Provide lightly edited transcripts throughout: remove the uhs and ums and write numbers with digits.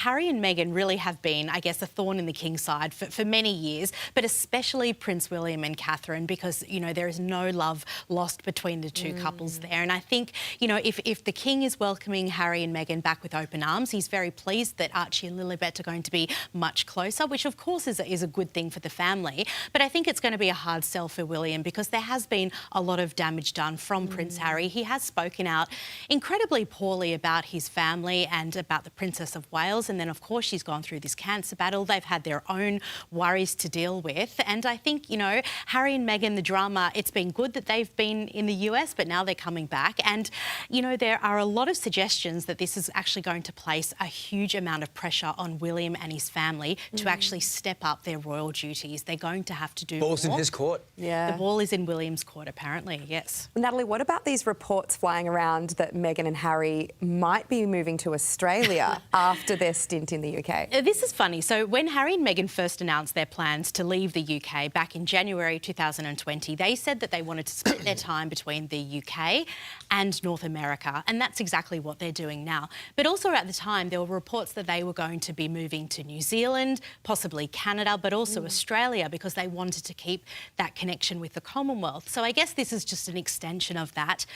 Harry and Meghan really have been, I guess, a thorn in the king's side for many years, but especially Prince William and Catherine, because, you know, there is no love lost between the two couples there. And I think, you know, if the king is welcoming Harry and Meghan back with open arms, he's very pleased that Archie and Lilibet are going to be much closer, which of course is a good thing for the family. But I think it's going to be a hard sell for William because there has been a lot of damage done from Prince Harry. He has spoken out incredibly poorly about his family and about the Princess of Wales. And then, of course, she's gone through this cancer battle. They've had their own worries to deal with. And I think, you know, Harry and Meghan, the drama, it's been good that they've been in the US, but now they're coming back. And, you know, there are a lot of suggestions that this is actually going to place a huge amount of pressure on William and his family to actually step up their royal duties. They're going to have to do Ball's more. in his court. Yeah. The ball is in William's court, apparently, yes. Natalie, what about these reports flying around that Meghan and Harry might be moving to Australia after their stint in the UK? This is funny. So when Harry and Meghan first announced their plans to leave the UK back in January 2020, they said that they wanted to split their time between the UK and North America, and that's exactly what they're doing now. But also at the time, there were reports that they were going to be moving to New Zealand, possibly Canada, but also Australia, because they wanted to keep that connection with the Commonwealth. So I guess this is just an extension of that.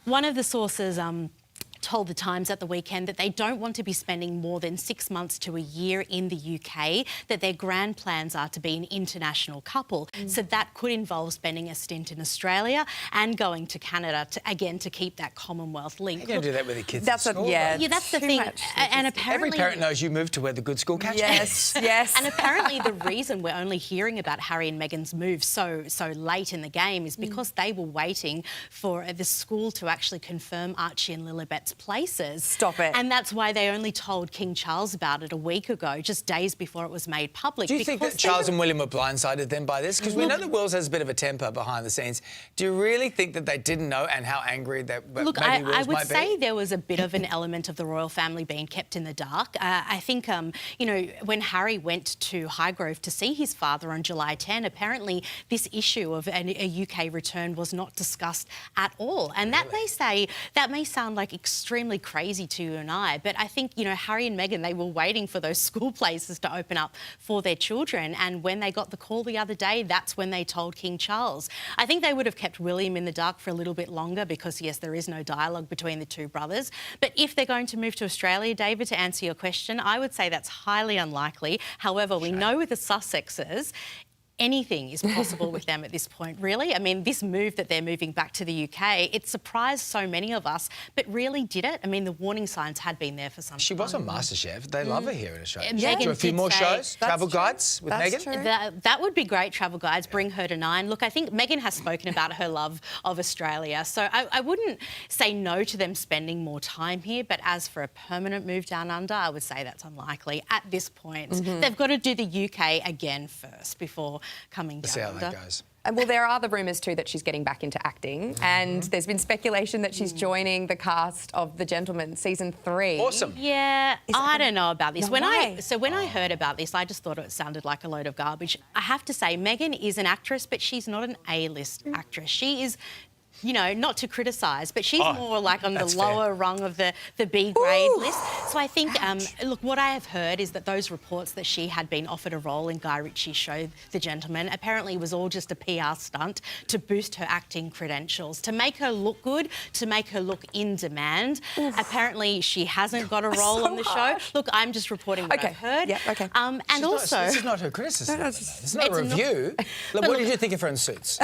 One of the sources told the Times at the weekend that they don't want to be spending more than 6 months to a year in the UK, that their grand plans are to be an international couple. So that could involve spending a stint in Australia and going to Canada, to keep that Commonwealth link. You're going to do that with your kids That's at school. yeah, that's the thing. And apparently... Every parent knows you moved to where the good school catches. Yes, yes. And apparently the reason we're only hearing about Harry and Meghan's move so late in the game is because they were waiting for the school to actually confirm Archie and Lilibet's places. Stop it. And that's why they only told King Charles about it a week ago, just days before it was made public. Do you think that Charles and William were blindsided then by this? Because we know that Wills has a bit of a temper behind the scenes. Do you really think that they didn't know and how angry that maybe Wills might be? I would say there was a bit of an element of the royal family being kept in the dark. I think, you know, when Harry went to Highgrove to see his father on July 10, apparently this issue of a UK return was not discussed at all. And that may sound like extremely crazy to you and I, but I think, you know, Harry and Meghan, they were waiting for those school places to open up for their children, and when they got the call the other day, that's when they told King Charles. I think they would have kept William in the dark for a little bit longer because, yes, there is no dialogue between the two brothers, but if they're going to move to Australia, David, to answer your question, I would say that's highly unlikely. However, we know with the Sussexes, anything is possible with them at this point, really. I mean, this move that they're moving back to the UK, it surprised so many of us, but really did it? I mean, the warning signs had been there for some time. She was on MasterChef. They love her here in Australia. Yeah. Do a few more shows, travel guides with Meghan? True. That would be great, travel guides, bring her to 9. Look, I think Meghan has spoken about her love of Australia, so I wouldn't say no to them spending more time here, but as for a permanent move down under, I would say that's unlikely at this point. They've got to do the UK again first before coming down. See how under. that goes. Well, there are the rumours too that she's getting back into acting, and there's been speculation that she's joining the cast of The Gentleman season 3. Awesome. Yeah, I don't know about this. No When way. I heard about this, I just thought it sounded like a load of garbage. I have to say, Meghan is an actress, but she's not an A-list actress. She is, you know, not to criticise, but she's more like on the lower rung of the B grade list. So I think, look, what I have heard is that those reports that she had been offered a role in Guy Ritchie's show, The Gentleman, apparently was all just a PR stunt to boost her acting credentials, to make her look good, to make her look in demand. Apparently she hasn't got a role on the show. Look, I'm just reporting what I've heard. Yeah, okay. And also... This is not her criticism. It's not a review. Look, what did you think of her in Suits?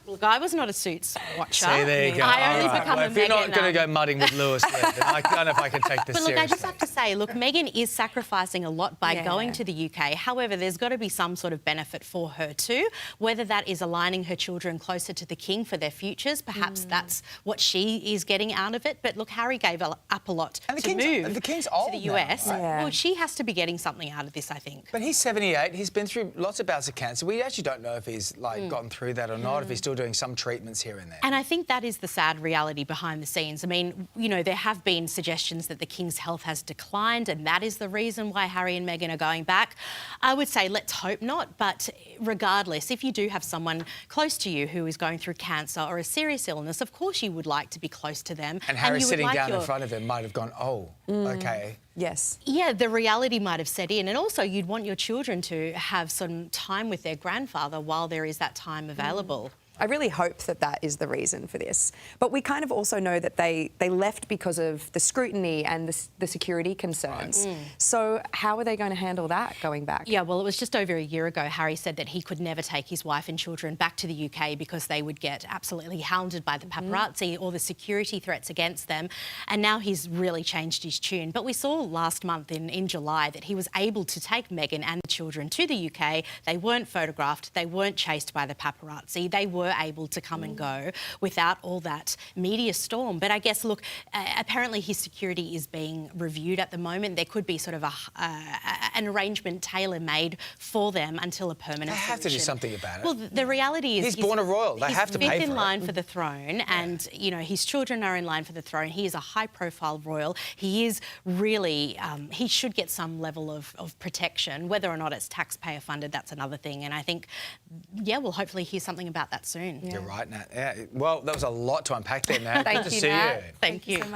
Look, I was not a Suits watcher. See, there you go. I only All become well, a if you're not Meghan, going to go mudding with Lewis, then I don't know if I can take this But look, seriously. I just have to say, look, Meghan is sacrificing a lot by going to the UK. However, there's got to be some sort of benefit for her too, whether that is aligning her children closer to the king for their futures. Perhaps that's what she is getting out of it. But look, Harry gave up a lot to move the king's old to the US. now, right? Well, she has to be getting something out of this, I think. But he's 78. He's been through lots of bouts of cancer. We actually don't know if he's gotten through that or not, if he's still doing some treatments here and there. And I think that is the sad reality behind the scenes. I mean, you know, there have been suggestions that the King's health has declined and that is the reason why Harry and Meghan are going back. I would say let's hope not, but regardless, if you do have someone close to you who is going through cancer or a serious illness, of course you would like to be close to them. And Harry sitting down in front of him might have gone, oh, OK. Yes. Yeah, the reality might have set in. And also you'd want your children to have some time with their grandfather while there is that time available. I really hope that that is the reason for this. But we kind of also know that they left because of the scrutiny and the security concerns. Right. So how are they going to handle that going back? Yeah, well, it was just over a year ago, Harry said that he could never take his wife and children back to the UK because they would get absolutely hounded by the paparazzi or the security threats against them. And now he's really changed his tune. But we saw last month in July that he was able to take Meghan and the children to the UK. They weren't photographed. They weren't chased by the paparazzi. They were able to come and go without all that media storm. But I guess, look, apparently his security is being reviewed at the moment. There could be sort of an arrangement tailor-made for them until a permanent solution. They have to do something about it. Well, the reality is... He's born a royal. They have to pay for it. He's in line for the throne and, you know, his children are in line for the throne. He is a high-profile royal. He is really... he should get some level of protection. Whether or not it's taxpayer-funded, that's another thing. And I think, yeah, we'll hopefully hear something about that soon. Yeah. You're right, Nat. Yeah. Well, that was a lot to unpack there, Nat. Thank Good to you, see Nat. you. Thank you. So much.